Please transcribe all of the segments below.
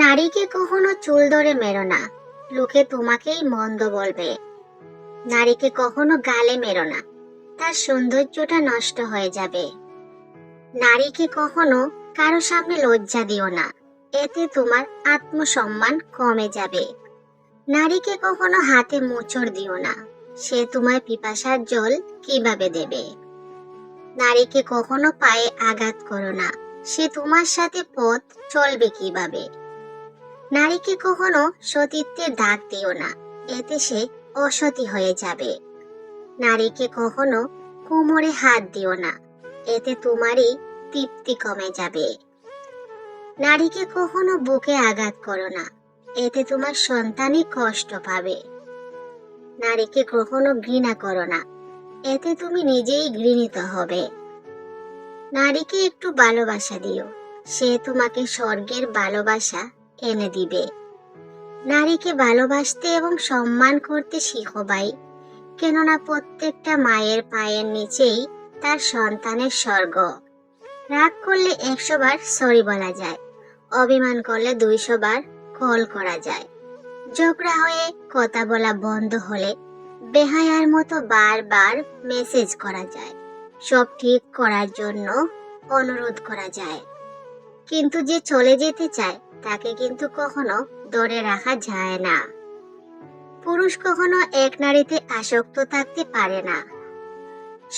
নারীকে কখনো চুল ধরে মেরো না, লোকে তোমাকেই মন্দ বলবে। নারীকে কখনো গালে মেরো না, তার সৌন্দর্যটা নষ্ট হয়ে যাবে। নারীকে কখনো কারো সামনে লজ্জা দিও না, এতে তোমার আত্মসম্মান কমে যাবে। নারীকে কখনো হাতে মোচড় দিও না, সে তোমার পিপাসার জল কিভাবে দেবে। নারীকে কখনো পায়ে আঘাত করো না, সে তোমার সাথে পথ চলবে কিভাবে। নারীকে কখনো সতীত্বের দাগ দিও না, এতে সে অসতী হয়ে যাবে। নারীকে কখনো কোমরে হাত দিও না, এতে তোমারই তৃপ্তি কমে যাবে। নারীকে কখনো বুকে আঘাত করো না, এতে তোমার সন্তানই কষ্ট পাবে। নারীকে কখনো ঘৃণা করো না, এতে তুমি নিজেই ঘৃণিত হবে। নারীকে একটু ভালোবাসা দিও, সে তোমাকে স্বর্গের ভালোবাসা এনে দিবে। নারীকে ভালোবাসতে এবং সম্মান করতে শিখো ভাই, কেননা প্রত্যেকটা মায়ের পায়ের নিচেই তার সন্তানের স্বর্গ। রাগ করলে 100 বার সরি বলা যায়, অভিমান করলে 200 বার কল করা যায়। ঝগড়া হয়ে কথা বলা বন্ধ হলে বেহায়ার মতো বারবার মেসেজ করা যায়। সব ঠিক করার জন্য অনুরোধ করা যায়, কিন্তু যে চলে যেতে চায় তাকে কিন্তু কখনো ধরে রাখা যায় না। পুরুষ কখনো এক নারীতে আসক্ত থাকতে পারে না।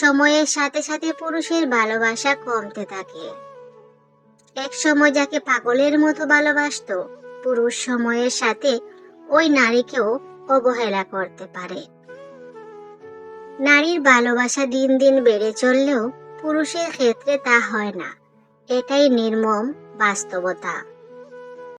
সময়ের সাথে সাথে পুরুষের ভালোবাসা কমতে থাকে। এক সময় যাকে পাগলের মতো ভালোবাসতো, পুরুষ সময়ের সাথে ওই নারীকেও অবহেলা করতে পারে। নারীর ভালোবাসা দিন দিন বেড়ে চললেও পুরুষের ক্ষেত্রে তা হয় না, এটাই নির্মম বাস্তবতা।